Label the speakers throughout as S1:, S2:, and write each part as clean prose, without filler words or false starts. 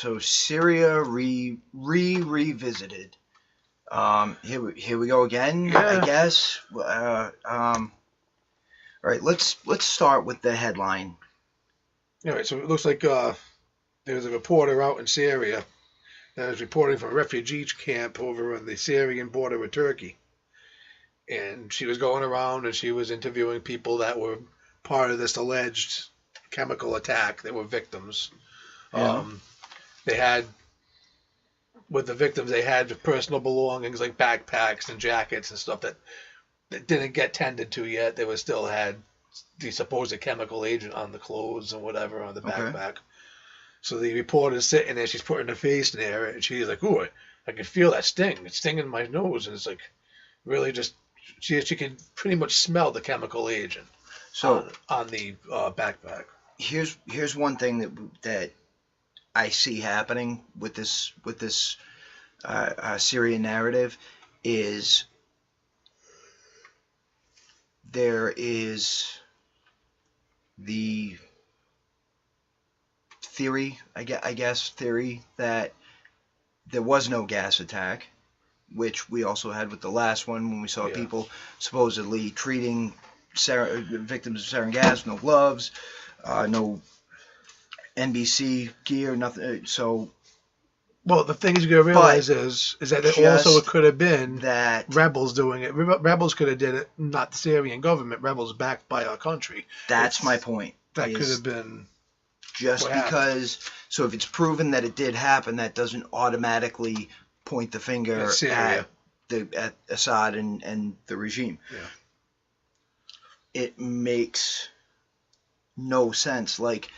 S1: So Syria revisited. Here we go again.
S2: Yeah.
S1: I guess. All right. Let's start with the headline.
S2: All right. So it looks like there's a reporter out in Syria that was reporting from a refugee camp over on the Syrian border with Turkey, and she was going around and she was interviewing people that were part of this alleged chemical attack. They were victims.
S1: Yeah.
S2: They had, with the victims, they had personal belongings like backpacks and jackets and stuff that didn't get tended to yet. They still had the supposed chemical agent on the clothes and whatever on the backpack. Okay. So the reporter's sitting there, she's putting her face near it, and she's like, "Ooh, I can feel that sting. It's stinging my nose." And it's like, really just, she can pretty much smell the chemical agent on the backpack.
S1: Here's one thing that I see happening with this Syrian narrative is there is the theory, I guess, that there was no gas attack, which we also had with the last one when we saw people supposedly treating victims of sarin gas, no gloves, no NBC gear, nothing. So,
S2: well, the thing you gotta realize is that it could have been
S1: that
S2: rebels doing it. Rebels could have did it, not the Syrian government. Rebels backed by our country.
S1: That's my point.
S2: That could have been
S1: just because. So if it's proven that it did happen, that doesn't automatically point the finger at Assad and the regime.
S2: Yeah.
S1: It makes no sense. Like,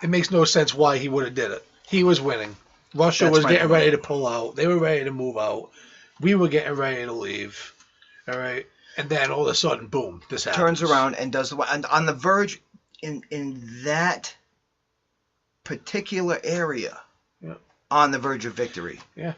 S2: it makes no sense why he would have did it. He was winning. Russia was getting ready to pull out. They were ready to move out. We were getting ready to leave. All right, and then all of a sudden, boom! This happens.
S1: Turns around and does and on the verge in that particular area.
S2: Yeah.
S1: On the verge of victory.
S2: Yeah.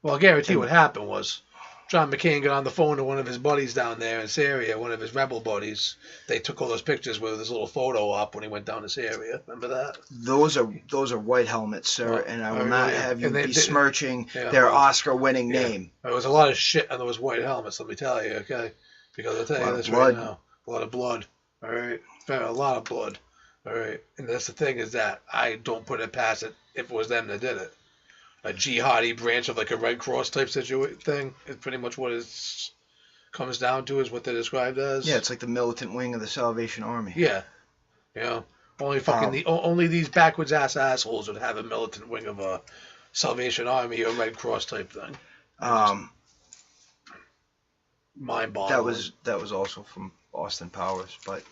S2: Well, I guarantee what happened was John McCain got on the phone to one of his buddies down there in Syria, one of his rebel buddies. They took all those pictures with his little photo up when he went down to Syria. Remember that?
S1: Those are white helmets, sir, and I will not have you besmirching their Oscar-winning name.
S2: There was a lot of shit on those white helmets, let me tell you, okay? Because I'll tell you this right now. A lot of blood, all right? A lot of blood, all right? And that's the thing is that I don't put it past it if it was them that did it. A jihadi branch of like a Red Cross type thing is pretty much what it comes down to, is what they're described as.
S1: Yeah, it's like the militant wing of the Salvation Army.
S2: Yeah. Only these backwards assholes would have a militant wing of a Salvation Army or Red Cross type thing. Mind-boggling.
S1: That was also from Austin Powers, but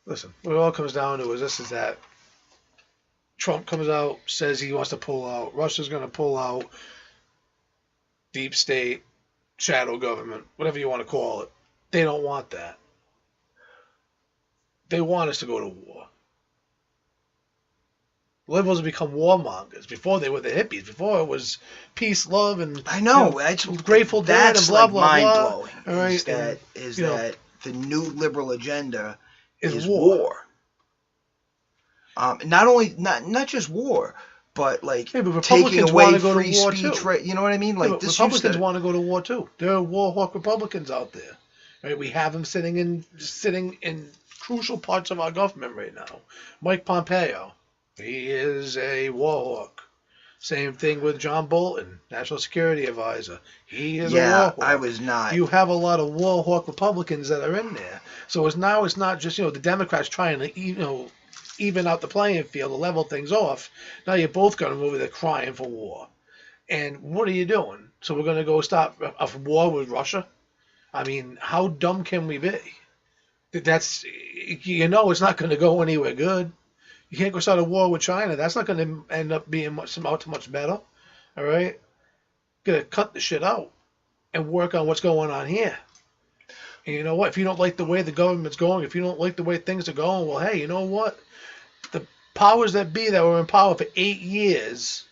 S2: listen, what it all comes down to is that Trump comes out, says he wants to pull out. Russia's going to pull out. Deep state, shadow government, whatever you want to call it. They don't want that. They want us to go to war. Liberals have become warmongers. Before they were the hippies. Before it was peace, love, and
S1: I know. That's
S2: Grateful Dead and blah, blah,
S1: mind
S2: blah.
S1: blowing.
S2: All right,
S1: that the new liberal agenda is war. Not just war, but like taking away free speech. Right? You know what I mean? Like
S2: Republicans want to go to war too. There are war hawk Republicans out there. Right? We have them sitting in crucial parts of our government right now. Mike Pompeo, he is a war hawk. Same thing with John Bolton, National Security Advisor. He is a war hawk.
S1: I was not.
S2: You have a lot of war hawk Republicans that are in there. So it's not just the Democrats trying to even out the playing field to level things off. Now you're both going to move there crying for war. And what are you doing? So we're going to go start a war with Russia? I mean, how dumb can we be? That's it's not going to go anywhere good. You can't go start a war with China. That's not going to end up being much better. All right? Got to cut the shit out and work on what's going on here. And you know what? If you don't like the way the government's going, if you don't like the way things are going, well, hey, you know what? The powers that be that were in power for 8 years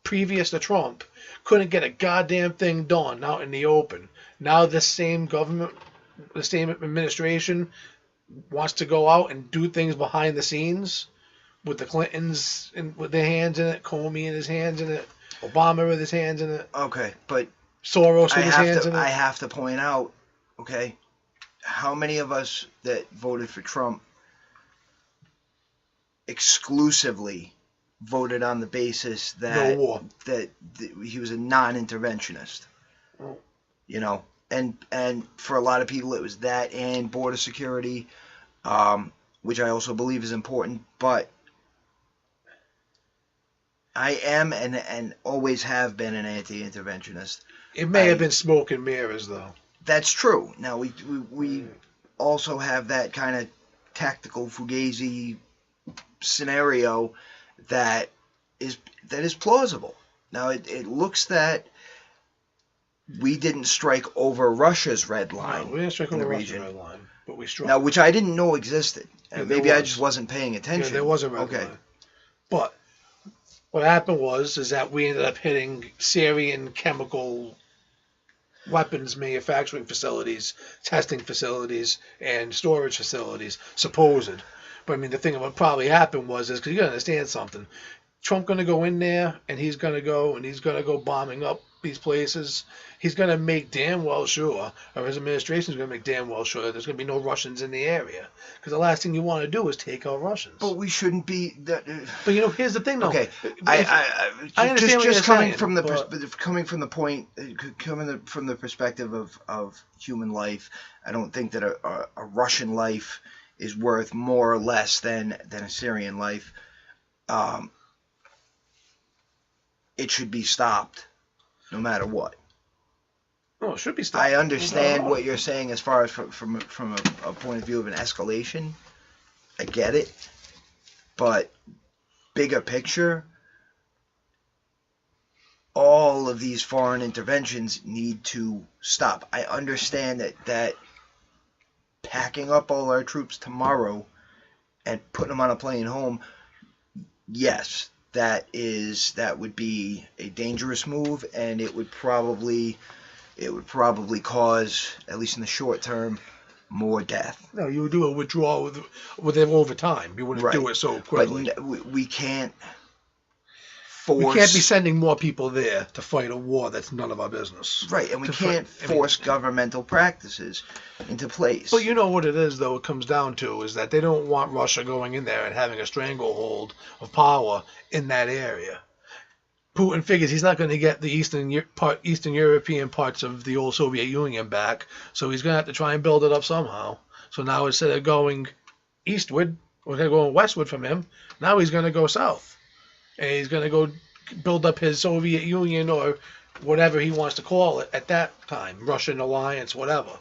S2: previous to Trump couldn't get a goddamn thing done out in the open. Now this same government, the same administration wants to go out and do things behind the scenes with the Clintons with their hands in it, Comey and his hands in it, Obama with his hands in it.
S1: Okay, but
S2: Soros with his hands in it.
S1: I have to point out, okay, how many of us that voted for Trump exclusively voted on the basis that
S2: no war.
S1: that he was a non-interventionist?
S2: Oh.
S1: You know, and for a lot of people it was that and border security, which I also believe is important, but I am and always have been an anti-interventionist.
S2: It may have been smoke and mirrors, though.
S1: That's true. Now we also have that kind of tactical fugazi scenario that is plausible. Now it looks that we didn't strike over Russia's red line.
S2: No, we didn't strike over Russia's
S1: region.
S2: red line, but we struck.
S1: Now, which I didn't know existed.
S2: Yeah,
S1: Maybe I just wasn't paying attention.
S2: Yeah, there was a red line. But what happened is that we ended up hitting Syrian chemical weapons manufacturing facilities, testing facilities, and storage facilities, supposed. But I mean, the thing that would probably happen is because you got to understand something. Trump going to go in there, and he's going to go bombing up these places. He's going to make damn well sure, or his administration is going to make damn well sure that there's going to be no Russians in the area. Because the last thing you want to do is take out Russians.
S1: But we shouldn't be.
S2: But here's the thing, though.
S1: Okay,
S2: I understand
S1: just coming
S2: saying,
S1: from the perspective of human life, I don't think that a Russian life is worth more or less than a Syrian life. It should be stopped, no matter what.
S2: No, it should be stopped.
S1: I understand what you're saying as far as from a point of view of an escalation. I get it, but bigger picture, all of these foreign interventions need to stop. I understand that packing up all our troops tomorrow and putting them on a plane home, yes, that would be a dangerous move, and it would probably cause, at least in the short term, more death.
S2: No, you would do a withdrawal with them over time. You wouldn't do it so quickly.
S1: But we can't
S2: force. We can't be sending more people there to fight a war that's none of our business.
S1: Right, and we can't force governmental practices into place.
S2: But you know what it is, though, it comes down to is that they don't want Russia going in there and having a stranglehold of power in that area. Putin figures he's not going to get the Eastern European parts of the old Soviet Union back, so he's going to have to try and build it up somehow. So now instead of going eastward, we're going to go westward from him. Now he's going to go south, and he's going to go build up his Soviet Union or whatever he wants to call it at that time, Russian alliance, whatever.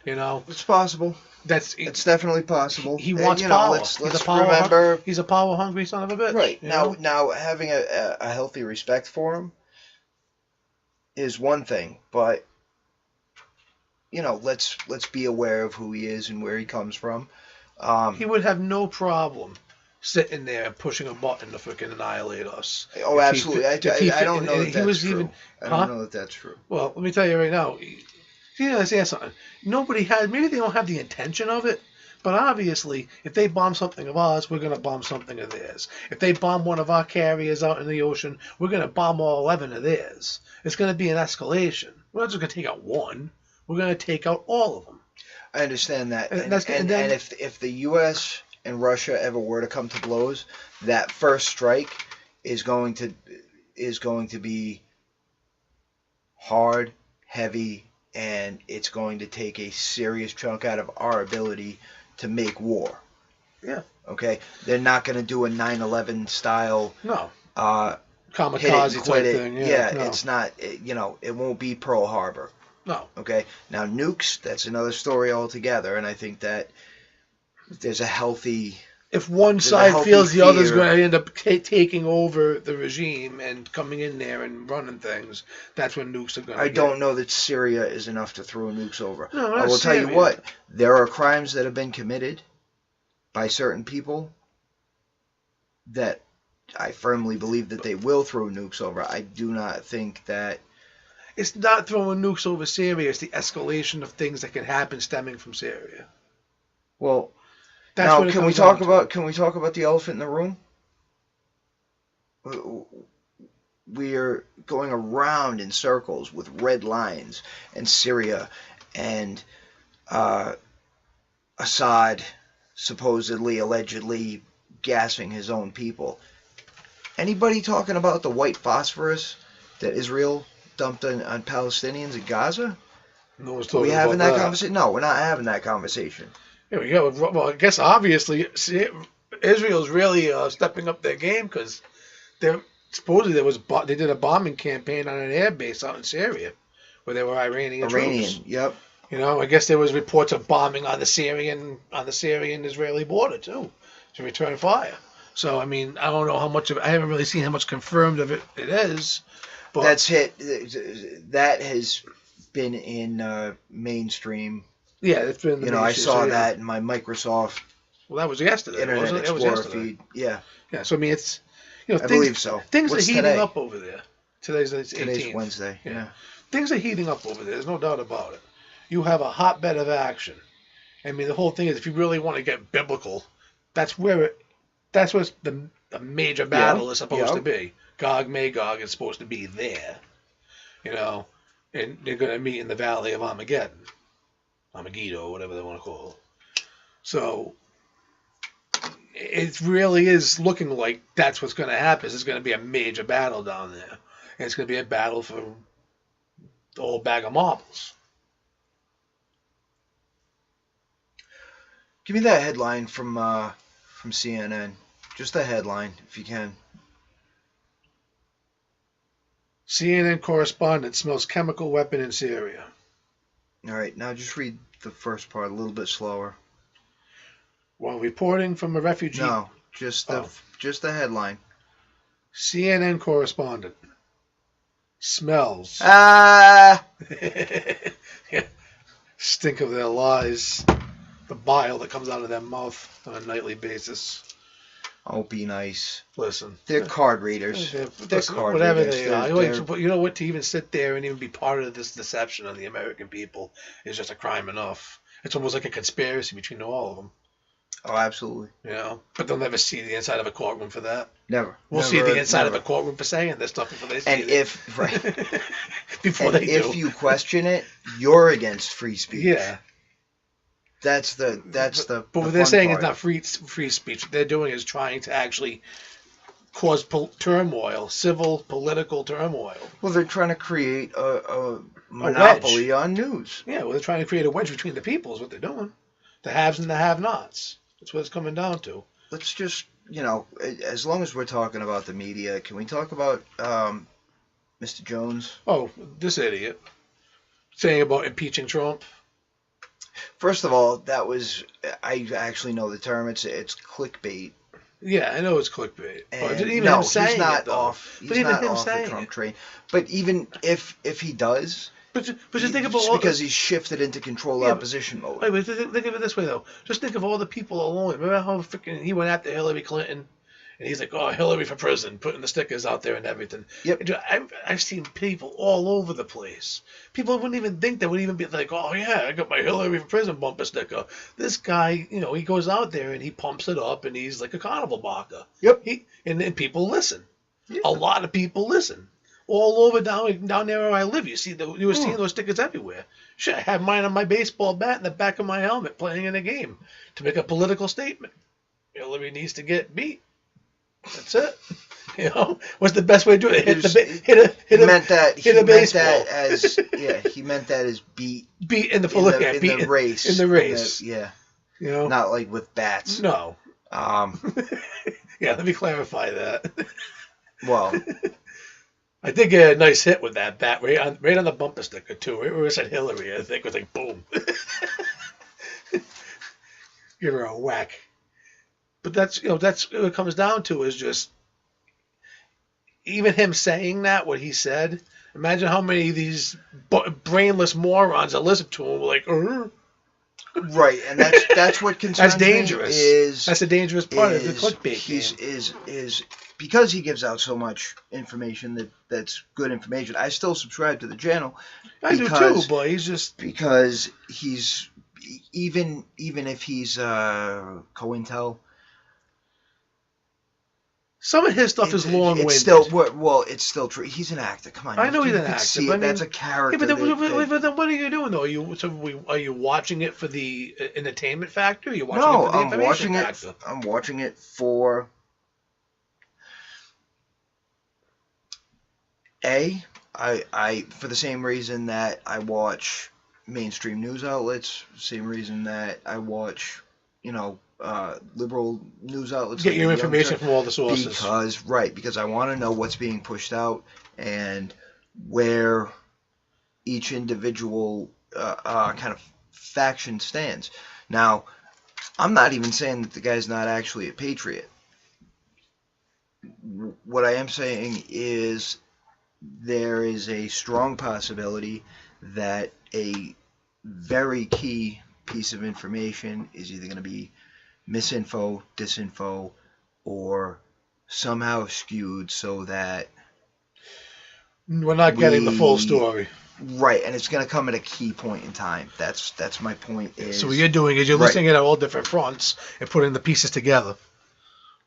S2: You know,
S1: it's possible. It's definitely possible.
S2: He wants power.
S1: Let's remember
S2: he's a power hungry son of a bitch.
S1: Right now, having a healthy respect for him is one thing, but let's be aware of who he is and where he comes from.
S2: He would have no problem sitting there and pushing a button to freaking annihilate us.
S1: Oh, absolutely. I don't know that that's true. I don't know that that's true.
S2: Well, let me tell you right now. You understand something? Maybe they don't have the intention of it, but obviously, if they bomb something of ours, we're going to bomb something of theirs. If they bomb one of our carriers out in the ocean, we're going to bomb all 11 of theirs. It's going to be an escalation. We're not just going to take out one. We're going to take out all of them.
S1: I understand that. And if the U.S. and Russia ever were to come to blows, that first strike is going to be hard, heavy, and it's going to take a serious chunk out of our ability to make war.
S2: Yeah.
S1: Okay? They're not going to do a 9/11 style.
S2: No. Kamikaze type thing.
S1: Yeah, no. It's not, it won't be Pearl Harbor.
S2: No.
S1: Okay? Now, nukes, that's another story altogether, and I think that there's a healthy...
S2: If one side feels the other's going to end up taking over the regime and coming in there and running things, that's when nukes are going to
S1: I don't know that Syria is enough to throw nukes over.
S2: No,
S1: I will tell you what, there are crimes that have been committed by certain people that I firmly believe that they will throw nukes over. I do not think that
S2: It's not throwing nukes over Syria. It's the escalation of things that can happen stemming from Syria.
S1: Well,
S2: That's
S1: now
S2: what it
S1: can we
S2: comes down
S1: talk
S2: to.
S1: about the elephant in the room? We are going around in circles with red lines and Syria and Assad supposedly, allegedly gassing his own people. Anybody talking about the white phosphorus that Israel dumped on Palestinians in Gaza?
S2: No one's
S1: Are
S2: talking
S1: we having
S2: about
S1: that conversation? No, we're not having that conversation.
S2: Here we go. Well, I guess obviously Israel's really stepping up their game because supposedly they did a bombing campaign on an air base out in Syria where there were Iranian troops.
S1: Yep.
S2: I guess there was reports of bombing on the Syrian-Israeli border too to return fire. So I mean, I don't know how much of I haven't really seen how much confirmed of it is. But
S1: that's hit. That has been in mainstream.
S2: Yeah, it's been.
S1: I saw that in my Microsoft.
S2: Well, that was yesterday.
S1: Internet Explorer feed. Yeah.
S2: Yeah. So I mean, it's
S1: I believe so.
S2: Things
S1: What's
S2: are heating
S1: today?
S2: up over there. Today's 18th.
S1: Wednesday. Yeah.
S2: Things are heating up over there. There's no doubt about it. You have a hotbed of action. I mean, the whole thing is, if you really want to get biblical, that's what the major battle is supposed to be. Gog Magog is supposed to be there, and they're going to meet in the Valley of Armageddon, Armageddon, whatever they want to call it. So it really is looking like that's what's going to happen. There's going to be a major battle down there, and it's going to be a battle for the whole bag of marbles.
S1: Give me that headline from CNN. Just the headline, if you can.
S2: CNN correspondent smells chemical weapon in Syria.
S1: All right, now just read the first part a little bit slower.
S2: While reporting from a refugee.
S1: No, just the headline.
S2: CNN correspondent smells. Stink of their lies. The bile that comes out of their mouth on a nightly basis.
S1: Oh, be nice.
S2: Listen.
S1: They're card readers. They're card
S2: whatever
S1: readers.
S2: They are. You know what? To even sit there and even be part of this deception of the American people is just a crime enough. It's almost like a conspiracy between all of them.
S1: Oh, absolutely.
S2: But they'll never see the inside of a courtroom for that.
S1: Never.
S2: We'll see the inside of a courtroom for saying this stuff before they see
S1: it. If you question it, you're against free speech.
S2: Yeah.
S1: That's the.
S2: But what they're saying is not free speech. What they're doing is trying to actually cause turmoil, civil, political turmoil.
S1: Well, they're trying to create a monopoly on news.
S2: Yeah, well, they're trying to create a wedge between the people is what they're doing. The haves and the have-nots. That's what it's coming down to.
S1: Let's just, as long as we're talking about the media, can we talk about Mr. Jones?
S2: Oh, this idiot. Saying about impeaching Trump.
S1: First of all, I actually know the term. It's clickbait.
S2: Yeah, I know it's clickbait. But even
S1: no,
S2: him saying
S1: he's not
S2: it, though.
S1: off. He's not off the Trump train. But even if he does,
S2: but just think about
S1: because he's shifted into control opposition mode.
S2: Wait, think of it this way though. Just think of all the people alone. Remember how freaking he went after Hillary Clinton, and he's like, "Oh, Hillary for prison," putting the stickers out there and everything.
S1: Yep.
S2: I've seen people all over the place. People wouldn't even think they would even be like, "Oh yeah, I got my Hillary for prison bumper sticker." This guy, he goes out there and he pumps it up, and he's like a carnival barker.
S1: Yep.
S2: And people listen.
S1: Yeah.
S2: A lot of people listen. All over down there where I live, you were seeing those stickers everywhere. Shit, I have mine on my baseball bat in the back of my helmet, playing in a game to make a political statement. Hillary needs to get beat. That's it. What's the best way to do it? He meant that
S1: as beat
S2: in the
S1: race.
S2: In the race.
S1: Not like with bats.
S2: No. Let me clarify that.
S1: Well.
S2: I did get a nice hit with that bat right on the bumper sticker too. Right where it said Hillary, I think it was like boom. Give her a whack. But that's what it comes down to is just even him saying that, what he said. Imagine how many of these brainless morons that listen to him were like,
S1: Right, and that's what concerns
S2: That's dangerous.
S1: me is
S2: that's the dangerous part of the clickbait
S1: he's
S2: game.
S1: is because he gives out so much information that's good information. I still subscribe to the channel
S2: I do too, but he's just
S1: because he's even if he's COINTEL.
S2: Some of his stuff is long-winded.
S1: It's still it's still true. He's an actor. Come on,
S2: I know he's
S1: you
S2: an
S1: can
S2: actor.
S1: see
S2: But
S1: it. That's a character.
S2: Yeah, but then what are you doing though? Are you watching it for the entertainment factor? Are you watching it for the information factor?
S1: I'm watching it for for the same reason that I watch mainstream news outlets. Same reason that I watch, liberal news outlets.
S2: Get your information from all the sources.
S1: Because I want to know what's being pushed out and where each individual kind of faction stands. Now, I'm not even saying that the guy's not actually a patriot. What I am saying is there is a strong possibility that a very key piece of information is either going to be misinfo, disinfo, or somehow skewed so that
S2: we're not getting the full story.
S1: Right, and it's going to come at a key point in time. That's my point.
S2: So what you're doing is you're listening at all different fronts and putting the pieces together,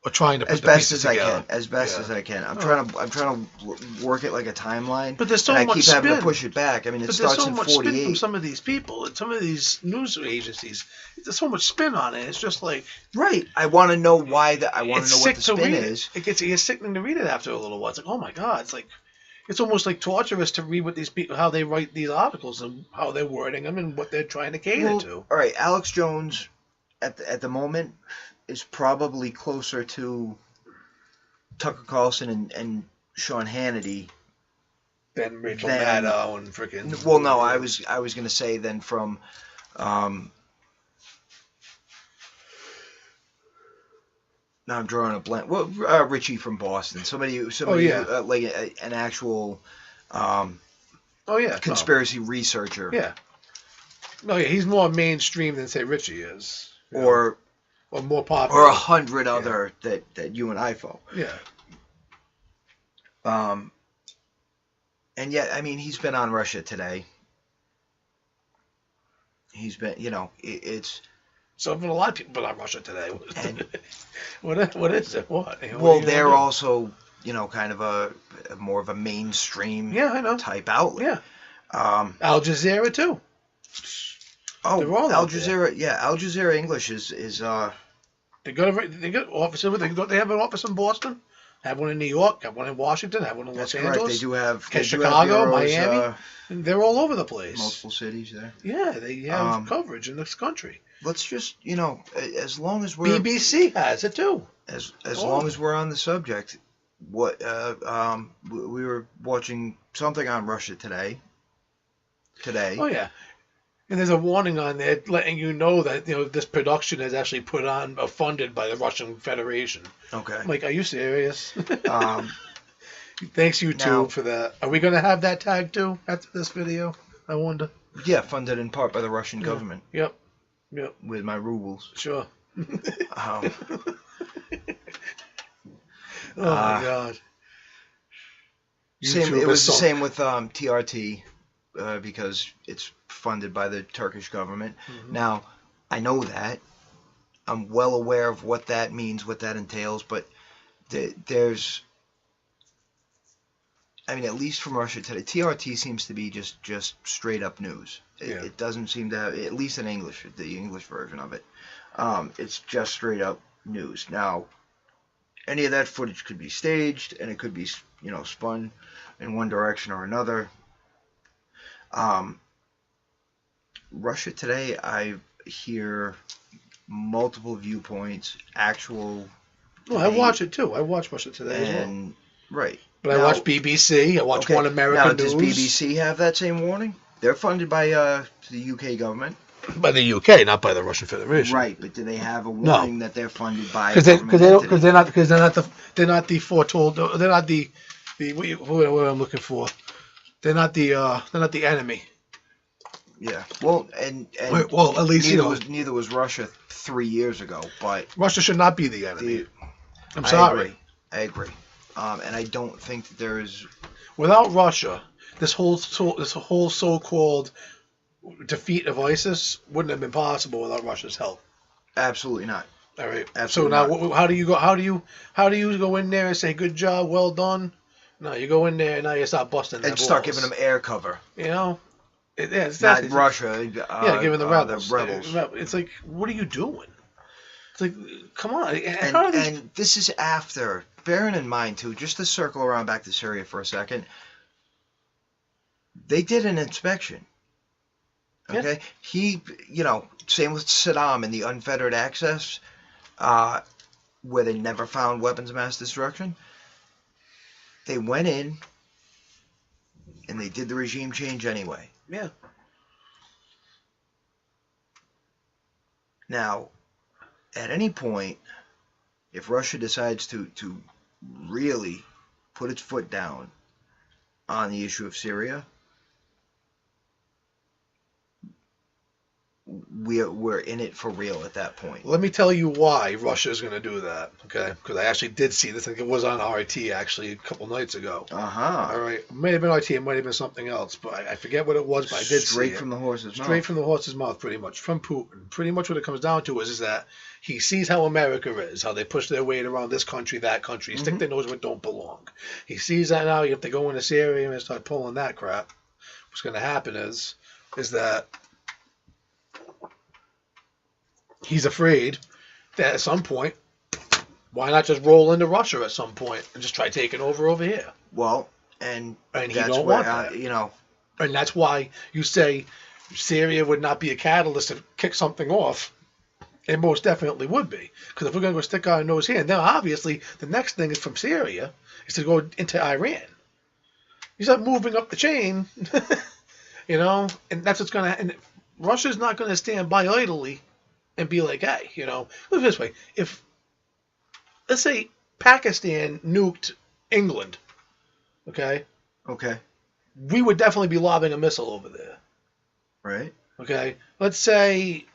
S2: or trying to put the pieces together.
S1: As best as I can. I'm trying to work it like a timeline.
S2: But there's so
S1: much
S2: much
S1: spin. I keep having
S2: spin.
S1: to push it back. I mean, it
S2: but
S1: starts
S2: there's so
S1: in
S2: much
S1: 48.
S2: spin from some of these people and some of these news agencies. There's so much spin on it. It's just like
S1: I want to know why I want to know what the spin is.
S2: It's sickening to read it after a little while. It's like, oh my god, it's almost like torturous to read what these people, how they write these articles and how they're wording them and what they're trying to cater to.
S1: All right, Alex Jones at the moment is probably closer to Tucker Carlson and Sean Hannity
S2: than Rachel Maddow and freaking.
S1: Well, no, I was going to say then from. Now I'm drawing a blank. Well, Richie from Boston. Somebody like an actual. Conspiracy researcher.
S2: Yeah. No, yeah, he's more mainstream than say Richie is.
S1: Or
S2: more popular.
S1: Or 100 other that you and I follow.
S2: Yeah.
S1: And yet, I mean, he's been on Russia Today. He's been, it's.
S2: So a lot of people been on Russia Today. What is it? What?
S1: Well, they're also, kind of a more of a mainstream type outlet.
S2: Yeah. Al Jazeera too.
S1: Oh, Al Jazeera. Yeah, Al Jazeera English is.
S2: They got offices. They have an office in Boston. Have one in New York. Have one in Washington. Have one in Los Angeles.
S1: Correct. They do have.
S2: Chicago, Miami. They're all over the place.
S1: Multiple cities there.
S2: Yeah, they have coverage in this country.
S1: Let's just, as long as we're.
S2: BBC has it too.
S1: As long as we're on the subject, we were watching something on Russia Today.
S2: Oh yeah. And there's a warning on there letting you know that this production is actually put on funded by the Russian Federation.
S1: Okay.
S2: I'm like, are you serious? Thanks YouTube for that. Are we going to have that tag too after this video? I wonder.
S1: Yeah, funded in part by the Russian government.
S2: Yep.
S1: With my rubles.
S2: Sure. Oh my God.
S1: It was the same with TRT because it's funded by the Turkish government. Mm-hmm. Now, I know that. I'm well aware of what that means, what that entails, but there's, at least from Russia Today, TRT seems to be just straight up news. It doesn't seem to have, at least in English, the English version of it, it's just straight up news. Now, any of that footage could be staged, and it could be, spun in one direction or another. Russia Today, I hear multiple viewpoints, actual.
S2: Well, I watch it too. I watch Russia Today as well.
S1: Right.
S2: But I watch BBC. I watch One American News.
S1: Does BBC have that same warning? They're funded by the UK government.
S2: By the UK, not by the Russian Federation.
S1: Right, but do they have a warning that they're funded by?
S2: Because they're not the foretold. They're not the what I'm looking for. They're not the enemy.
S1: Yeah. Well, and
S2: Well, at least
S1: neither was Russia 3 years ago, but
S2: Russia should not be the enemy. I'm
S1: I
S2: sorry.
S1: agree. And I don't think that there is.
S2: Without Russia, this whole so-called defeat of ISIS wouldn't have been possible without Russia's help.
S1: Absolutely not.
S2: All right.
S1: Absolutely
S2: so now,
S1: not.
S2: how do you go in there and say good job, well done? No, you go in there and now you start busting their
S1: And start
S2: balls.
S1: giving them air cover.
S2: You know, it's
S1: not Russia.
S2: giving the rebels.
S1: The rebels.
S2: It's like, what are you doing? It's like, come on.
S1: And this is after, bearing in mind too, just to circle around back to Syria for a second. They did an inspection. Okay, yeah. Same with Saddam and the unfettered access, where they never found weapons of mass destruction. They went in and they did the regime change anyway.
S2: Yeah.
S1: Now, at any point, if Russia decides to really put its foot down on the issue of Syria, we're in it for real at that point.
S2: Let me tell you why Russia is going to do that, okay? Because I actually did see this. I think it was on RT actually a couple nights ago.
S1: Uh-huh.
S2: All right. It might have been RT. It might have been something else, but I forget what it was, but I did see it.
S1: Straight from the horse's mouth.
S2: Straight from the horse's mouth, pretty much. From Putin. Pretty much what it comes down to is that he sees how America is, how they push their weight around this country, that country, stick their nose where it don't belong. He sees that now. You have to go into Syria and start pulling that crap. What's going to happen is that he's afraid that at some point, why not just roll into Russia at some point and just try taking over here?
S1: Well, and
S2: he
S1: that's
S2: don't
S1: where,
S2: want that.
S1: And
S2: that's why you say Syria would not be a catalyst to kick something off. It most definitely would be. Because if we're going to go stick our nose here, then obviously the next thing is from Syria is to go into Iran. You start moving up the chain, and that's what's going to happen. Russia's not going to stand by idly and be like, hey, look at it this way. If, let's say, Pakistan nuked England, okay?
S1: Okay.
S2: We would definitely be lobbing a missile over there.
S1: Right.
S2: Okay? Let's say...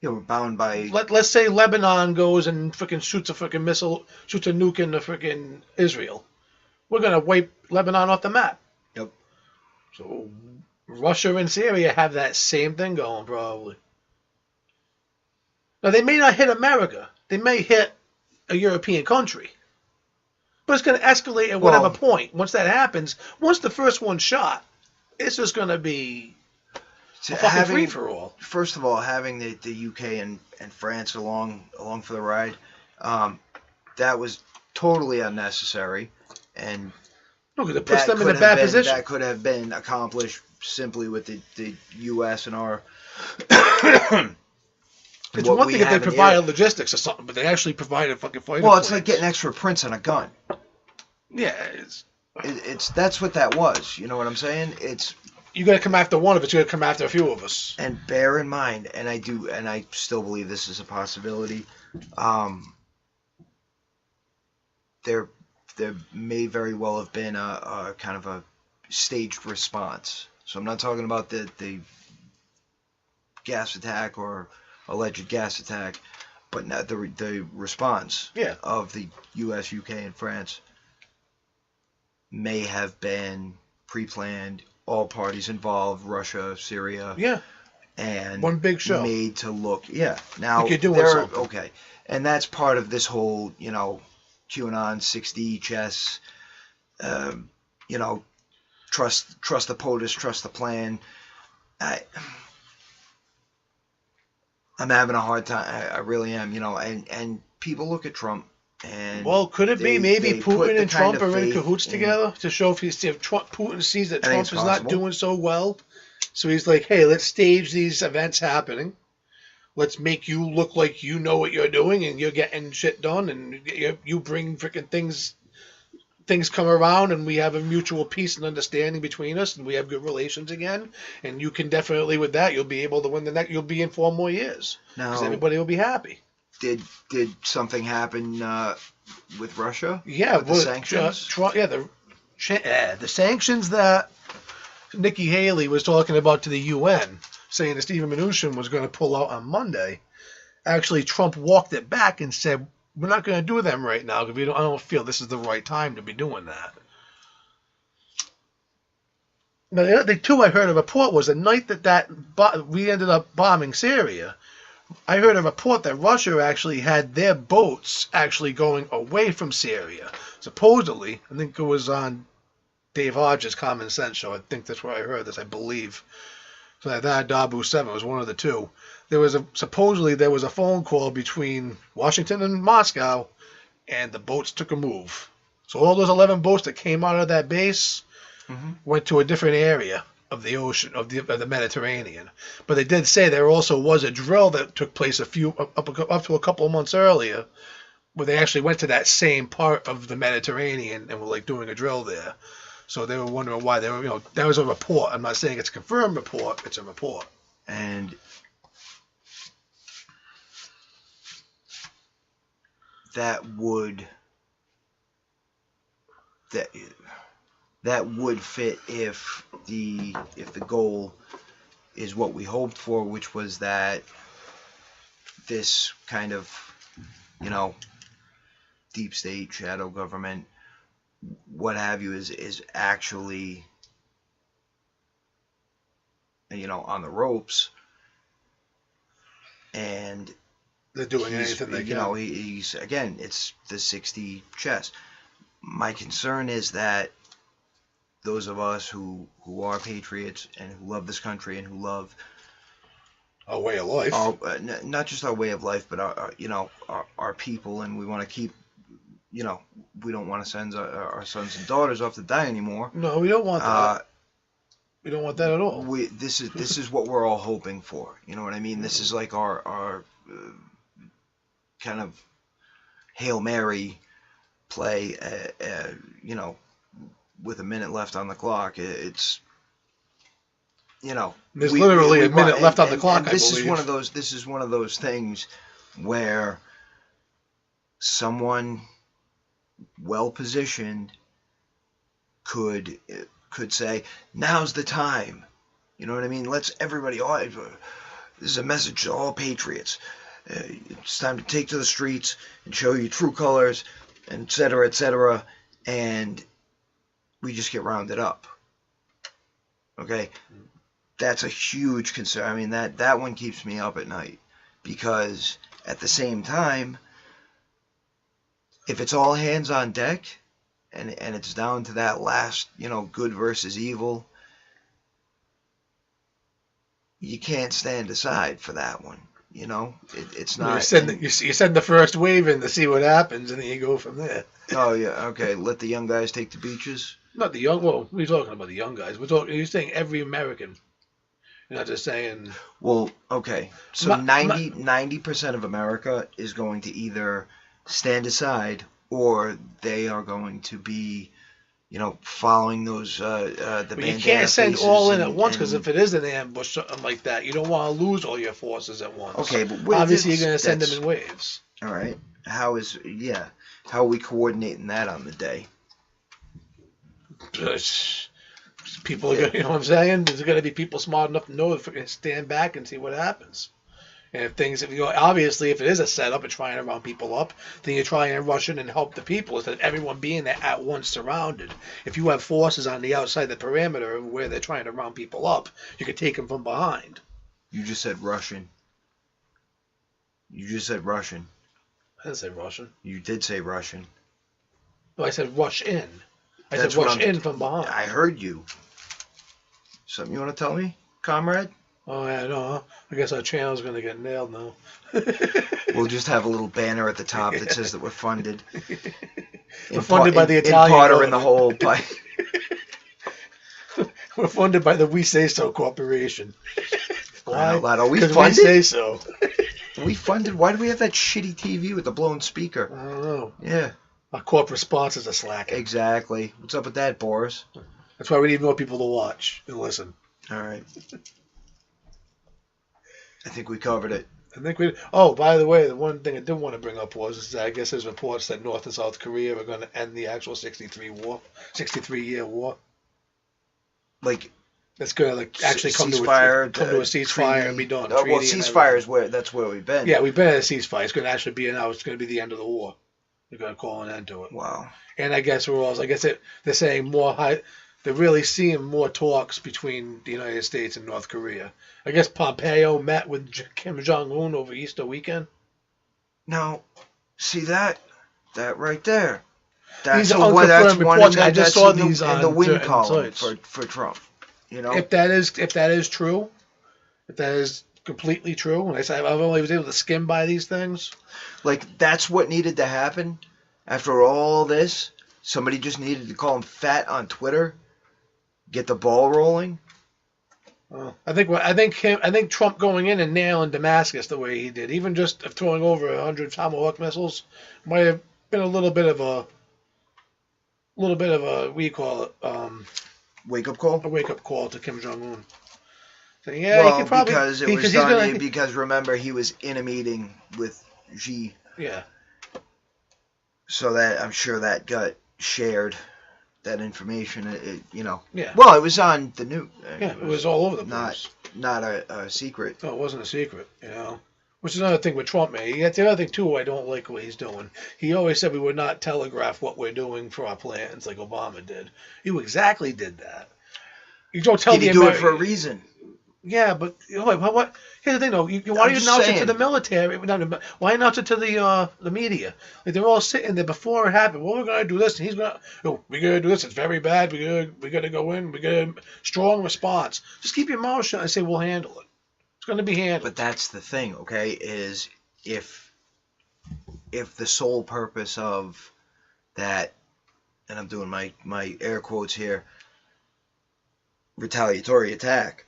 S1: Yeah, we're bound by...
S2: Let's say Lebanon goes and frickin' shoots a frickin' missile, shoots a nuke into frickin' Israel. We're going to wipe Lebanon off the map.
S1: Yep.
S2: So Russia and Syria have that same thing going, probably. Now, they may not hit America. They may hit a European country. But it's going to escalate at whatever point. Once that happens, once the first one's shot, it's just going to be a fucking free-for-all.
S1: First of all, having the UK and France along for the ride, that was totally unnecessary. And
S2: because it puts them in a bad position.
S1: That could have been accomplished simply with the US and our...
S2: It's one thing if they provided logistics or something, but they actually provided fucking fighter
S1: planes. It's
S2: like
S1: getting extra prints on a gun.
S2: Yeah,
S1: that's what that was. You know what I'm saying?
S2: You got to come after one of us. You got to come after a few of us.
S1: And bear in mind, and I still believe this is a possibility. There may very well have been a kind of a staged response. So I'm not talking about the gas attack or alleged gas attack, but not the response of the U.S., UK, and France may have been pre-planned, all parties involved, Russia, Syria, and
S2: one big show
S1: made to look. Now
S2: like you're doing something.
S1: Okay, and that's part of this whole QAnon 6D chess. Trust the POTUS, trust the plan. I'm having a hard time. I really am, and people look at Trump and...
S2: Well, could it be maybe Putin and Trump are in cahoots together to show if Putin sees that Trump is not doing so well? So he's like, hey, let's stage these events happening. Let's make you look like you know what you're doing and you're getting shit done and you bring freaking things come around and we have a mutual peace and understanding between us and we have good relations again. And you can definitely, with that, you'll be able to win the next. You'll be in 4 more years because everybody will be happy.
S1: Did something happen with Russia?
S2: Yeah,
S1: with the sanctions.
S2: The sanctions that Nikki Haley was talking about to the UN, saying that Stephen Mnuchin was going to pull out on Monday. Actually, Trump walked it back and said, we're not going to do them right now because I don't feel this is the right time to be doing that. Now, the other thing, too, I heard a report was the night that we ended up bombing Syria, I heard a report that Russia actually had their boats actually going away from Syria. Supposedly, I think it was on Dave Hodges' Common Sense show. I think that's where I heard this, I believe. So that Dabu 7 was one of the two. Supposedly there was a phone call between Washington and Moscow, and the boats took a move. So all those 11 boats that came out of that base went to a different area of the ocean, of the Mediterranean. But they did say there also was a drill that took place up to a couple of months earlier, where they actually went to that same part of the Mediterranean and were like doing a drill there. So they were wondering why they were, that was a report. I'm not saying it's a confirmed report. It's a report.
S1: And that would fit if the goal is what we hoped for, which was that this kind of, deep state, shadow government, what have you, is actually, on the ropes, and
S2: they're doing anything they can.
S1: He's again, it's the 60 chess. My concern is that those of us who are patriots and who love this country and who love
S2: our way of life,
S1: not just our way of life, but our people, and we want to keep, we don't want to send our sons and daughters off to die anymore.
S2: No, we don't want that. We don't want that at all.
S1: This is what we're all hoping for. You know what I mean? This is like our kind of Hail Mary play. With a minute left on the clock, it's
S2: there's literally a minute left on the clock.
S1: And this is one of those. This is one of those things where someone well positioned could say, "Now's the time." You know what I mean? Let's everybody. This is a message to all patriots. It's time to take to the streets and show your true colors, et cetera, et cetera, and we just get rounded up. Okay? That's a huge concern. I mean, that one keeps me up at night, because at the same time, if it's all hands on deck and it's down to that last, good versus evil, you can't stand aside for that one. It's not.
S2: You send the first wave in to see what happens, and then you go from there.
S1: Oh yeah, okay. Let the young guys take the beaches.
S2: Not the young. Well, we're talking about the young guys. You're saying every American. You're not just saying.
S1: Well, okay. So 90% of America is going to either stand aside, or they are going to be, following those the bandana.
S2: You can't send all in at once, because if it is an ambush, something like that, you don't want to lose all your forces at once.
S1: Okay, but
S2: obviously you're going to send them in waves.
S1: All right. How are we coordinating that on the day?
S2: People are going to, you know what I'm saying? There's going to be people smart enough to know to stand back and see what happens. And obviously, if it is a setup and trying to round people up, then you try and rush in and help the people instead of everyone being there at once surrounded. If you have forces on the outside the perimeter where they're trying to round people up, you can take them from behind.
S1: You just said Russian.
S2: I didn't say Russian.
S1: You did say Russian.
S2: No, I said rush in. I said rush in from behind.
S1: I heard you. Something you want to tell me, comrade?
S2: Oh, yeah, no. I guess our channel's going to get nailed now.
S1: We'll just have a little banner at the top that says that we're funded.
S2: We're funded by the Italian
S1: in part or in the whole.
S2: We're funded by the We Say So Corporation. Why?
S1: Are we funded?
S2: We say so.
S1: Are we funded? Why do we have that shitty TV with the blown speaker?
S2: I don't know.
S1: Yeah.
S2: Our corporate sponsors are slacking.
S1: Exactly. What's up with that, Boris?
S2: That's why we need more people to watch and listen.
S1: All right. I think we covered it.
S2: Oh, by the way, the one thing I did want to bring up was I guess there's reports that North and South Korea are going to end the actual 63-year war.
S1: Like
S2: That's going to like actually come to a ceasefire and be done.
S1: Well, ceasefire is that's where we've been.
S2: Yeah, we've been at a ceasefire. It's going to actually be now. It's going to be the end of the war. They're going to call an end to it.
S1: Wow.
S2: And I guess they're saying they're really seeing more talks between the United States and North Korea. I guess Pompeo met with Kim Jong-un over Easter weekend.
S1: Now, see that right there.
S2: These are unconfirmed reports. I just saw these
S1: in the win column for Trump. You know,
S2: if that is true, if that is completely true, and I said I've only was able to skim by these things.
S1: Like that's what needed to happen after all this. Somebody just needed to call him fat on Twitter, get the ball rolling.
S2: I think Trump going in and nailing Damascus the way he did, even just throwing over 100 Tomahawk missiles, might have been a little bit of a what do you call it?
S1: Wake up call.
S2: A wake up call to Kim Jong Un. So,
S1: yeah, well, he could probably, because it was done. Because remember, he was in a meeting with Xi.
S2: Yeah.
S1: So that I'm sure that got shared. That information,
S2: Yeah.
S1: Well, it was on the news.
S2: Yeah, it was all over the place.
S1: Not a secret.
S2: No, it wasn't a secret, Which is another thing with Trump, man. That's the other thing, too, I don't like what he's doing. He always said we would not telegraph what we're doing for our plans like Obama did. You exactly did that. You don't tell
S1: the Americans. Did he do it for a reason?
S2: Yeah, but what? Here's the thing, though. Why do you announce it to the military? Why announce it to the media? Like they're all sitting there before it happened. Well, we're gonna do this, and he's gonna. We're gonna do this. It's very bad. We're gonna go in. We're gonna strong response. Just keep your mouth shut and say we'll handle it. It's gonna be handled.
S1: But that's the thing, okay? Is if the sole purpose of that, and I'm doing my air quotes here, retaliatory attack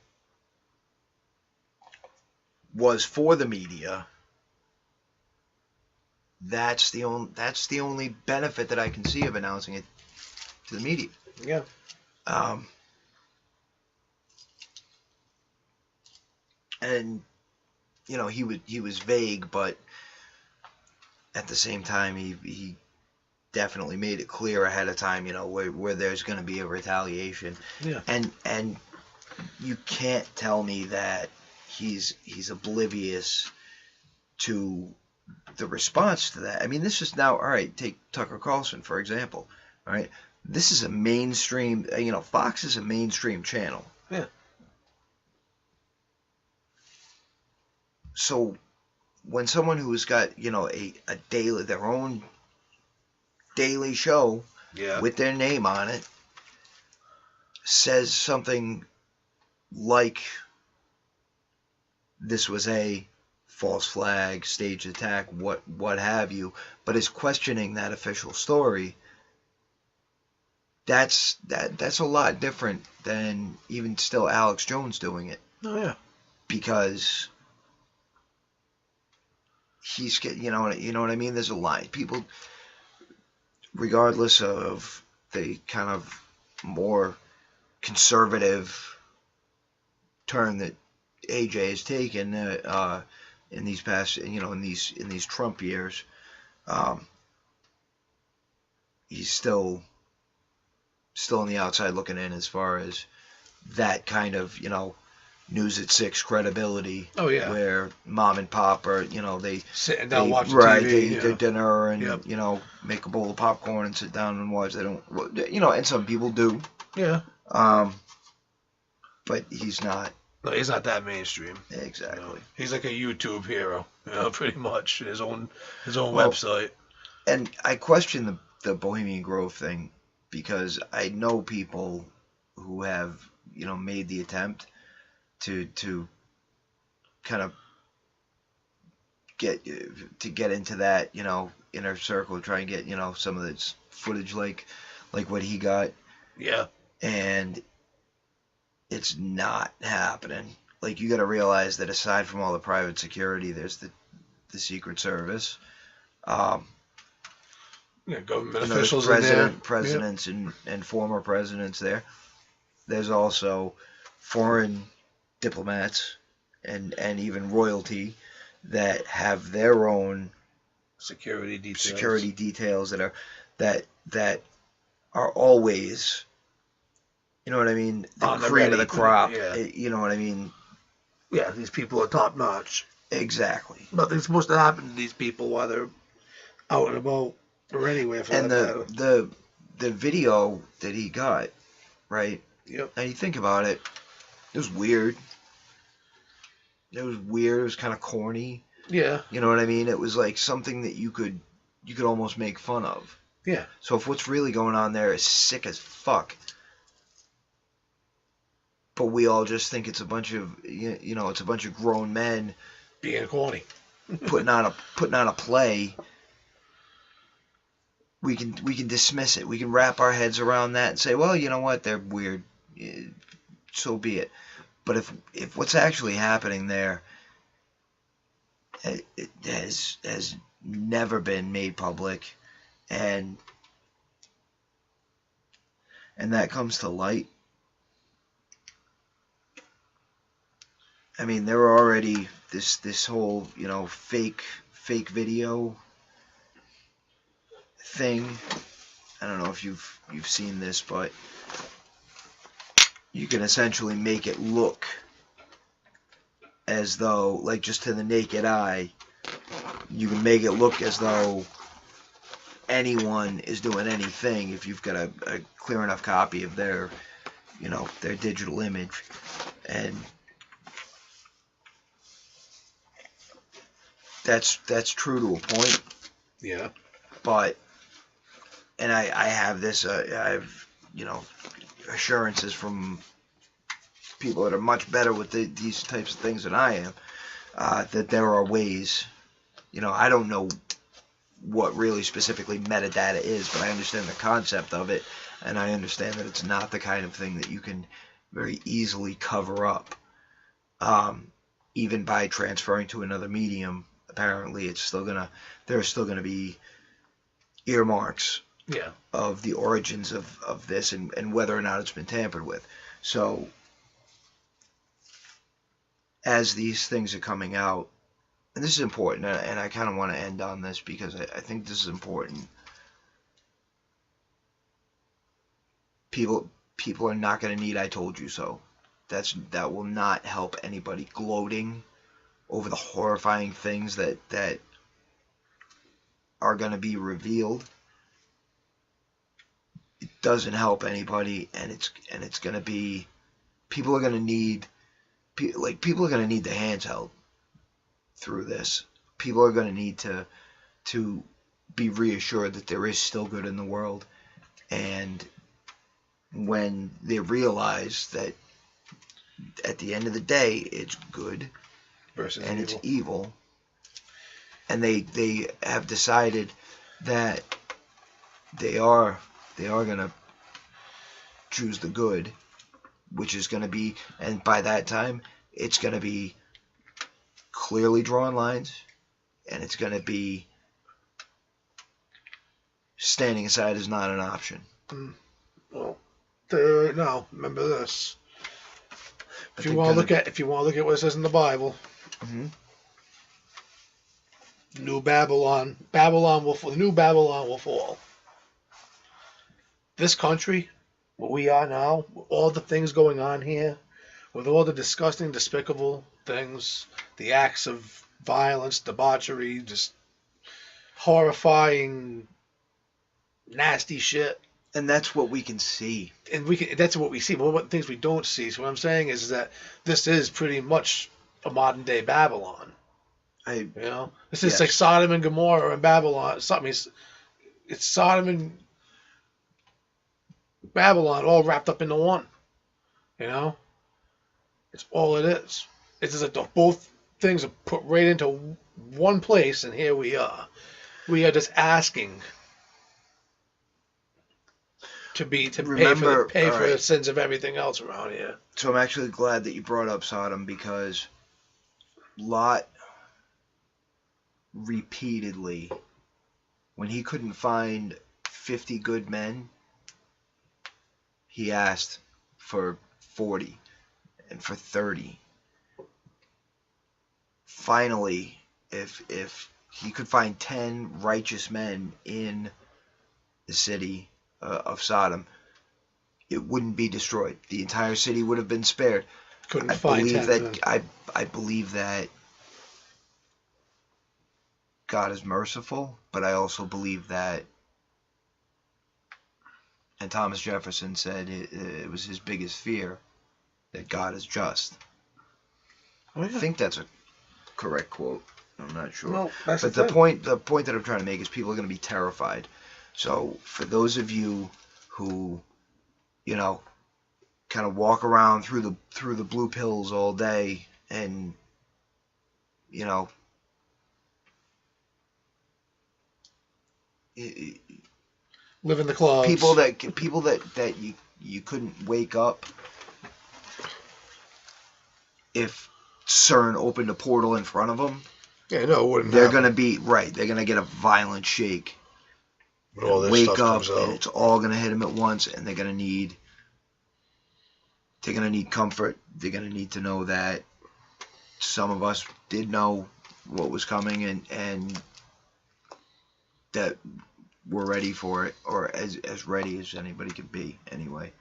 S1: was for the media, that's the only benefit that I can see of announcing it to the media.
S2: Yeah.
S1: And he was vague, but at the same time he definitely made it clear ahead of time, where there's going to be a retaliation.
S2: Yeah.
S1: And you can't tell me that he's oblivious to the response to that. I mean, this is now, all right, take Tucker Carlson, for example. All right. This is a mainstream, Fox is a mainstream channel.
S2: Yeah.
S1: So when someone who's got, a daily, their own daily show with their name on it says something like this was a false flag, staged attack, what have you, but is questioning that official story, that's a lot different than even still Alex Jones doing it.
S2: Oh yeah.
S1: Because he's you know what I mean? There's a lot. People, regardless of the kind of more conservative turn that AJ has taken in these past, in these Trump years, he's still on the outside looking in as far as that kind of, News at 6 credibility.
S2: Oh yeah.
S1: Where mom and pop are, they
S2: sitting down watching
S1: TV,
S2: they
S1: eat their dinner and make a bowl of popcorn and sit down and watch. They don't, and some people do.
S2: Yeah.
S1: But he's not.
S2: No, he's not that mainstream.
S1: Exactly.
S2: He's like a YouTube hero, pretty much. His own website.
S1: And I question the Bohemian Grove thing because I know people who have, made the attempt to kind of get into that, inner circle, try and get, some of this footage like what he got.
S2: Yeah.
S1: And it's not happening. Like, you got to realize that aside from all the private security, there's the Secret Service.
S2: Government officials there.
S1: Presidents and former presidents there. There's also foreign diplomats and even royalty that have their own
S2: security
S1: details that are always You know what I mean? The
S2: On the
S1: cream of
S2: ready.
S1: the crop.
S2: Yeah.
S1: You know what I mean?
S2: Yeah, these people are top notch.
S1: Exactly.
S2: Nothing's supposed to happen to these people while they're out and about or anywhere for
S1: And
S2: that matter.
S1: the video that he got, right?
S2: Yep.
S1: Now you think about it, it was weird. It was weird. It was kind of corny.
S2: Yeah.
S1: You know what I mean? It was like something that you could almost make fun of.
S2: Yeah.
S1: So if what's really going on there is sick as fuck, but we all just think it's a bunch of it's a bunch of grown men
S2: being corny,
S1: putting on a play. We can dismiss it. We can wrap our heads around that and say, well, you know what? They're weird. So be it. But if what's actually happening there it has never been made public, and that comes to light. I mean, there were already this whole fake video thing. I don't know if you've seen this, but you can essentially make it look as though, like, just to the naked eye, you can make it look as though anyone is doing anything if you've got a clear enough copy of their digital image. And that's true to a point.
S2: Yeah.
S1: But I have this I have assurances from people that are much better with these types of things than I am, that there are ways. I don't know what really specifically metadata is, but I understand the concept of it, and I understand that it's not the kind of thing that you can very easily cover up, even by transferring to another medium. Apparently, there's still gonna be earmarks,
S2: yeah,
S1: of the origins of this and whether or not it's been tampered with. So as these things are coming out, and this is important, and I kind of want to end on this because I think this is important. People are not going to need "I told you so." That will not help anybody gloating over the horrifying things that are going to be revealed. It doesn't help anybody, and it's going to be, people are going to need the hands held through this. People are going to need to be reassured that there is still good in the world, and when they realize that at the end of the day it's good
S2: versus
S1: and
S2: evil.
S1: It's evil, and they have decided that they are going to choose the good, which is going to be, and by that time it's going to be clearly drawn lines, and it's going to be standing aside is not an option.
S2: Well, right now, remember this. If you want to look at what it says in the Bible,
S1: mm-hmm.
S2: the new Babylon will fall. The new Babylon will fall. This country, where we are now, with all the things going on here, with all the disgusting, despicable things, the acts of violence, debauchery, just horrifying, nasty shit.
S1: And that's what we can see.
S2: And that's what we see. But what things we don't see. So what I'm saying is that this is pretty much a modern day Babylon. This is like Sodom and Gomorrah and Babylon. It's Sodom and Babylon all wrapped up into one. It's all it is. It's just like both things are put right into one place, and here we are. We are just asking to pay for the sins of everything else around here.
S1: So I'm actually glad that you brought up Sodom, because Lot repeatedly, when he couldn't find 50 good men, he asked for 40 and for 30. Finally, if he could find 10 righteous men in the city of Sodom, it wouldn't be destroyed. The entire city would have been spared.
S2: Couldn't
S1: I
S2: find
S1: believe
S2: 10
S1: that I believe that God is merciful, but I also believe that, and Thomas Jefferson said it was his biggest fear, that God is just.
S2: Oh, yeah.
S1: I think that's a correct quote. I'm not sure.
S2: No, that's
S1: but the point that I'm trying to make is people are going to be terrified. So for those of you who, kind of walk around through the blue pills all day and,
S2: live in the clouds.
S1: People that you couldn't wake up if CERN opened a portal in front of them.
S2: Yeah, no, it wouldn't.
S1: They're gonna be right. They're gonna get a violent shake.
S2: All this
S1: wake
S2: stuff
S1: up,
S2: comes out.
S1: and it's all gonna hit them at once, and they're gonna need comfort. They're gonna need to know that some of us did know what was coming, and that we're ready for it, or as ready as anybody could be. Anyway.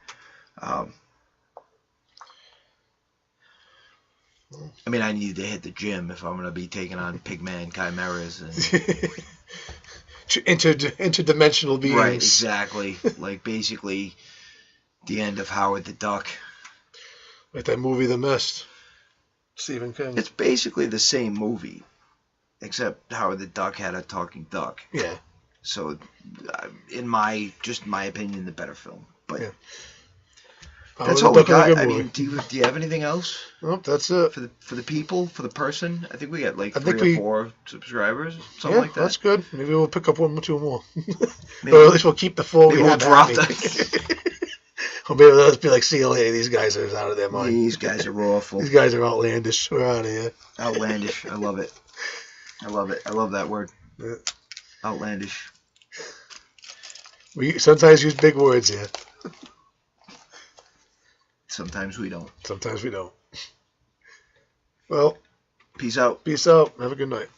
S1: I mean, I need to hit the gym if I'm going to be taking on Pigman chimeras and
S2: interdimensional beings.
S1: Right, exactly. Like basically the end of Howard the Duck.
S2: Like that movie, The Mist. Stephen King.
S1: It's basically the same movie, except Howard the Duck had a talking duck.
S2: Yeah.
S1: So, in my opinion, the better film. But. Yeah. That's all we got. I mean, do you have anything else?
S2: Nope, that's it.
S1: For the people, for the person? I think we got like 3 or 4 subscribers, something like that.
S2: That's good. Maybe we'll pick up 1 or 2 more. Or at least we'll keep the 4 we have.
S1: Drop that.
S2: Or maybe they'll just be like, see you later. These guys are out of their mind.
S1: These guys are awful.
S2: These guys are outlandish. We're out of here.
S1: Outlandish. I love it. I love it. I love that word.
S2: Yeah.
S1: Outlandish.
S2: We sometimes use big words here.
S1: Sometimes we don't.
S2: Sometimes we don't. Well,
S1: peace out.
S2: Peace out. Have a good night.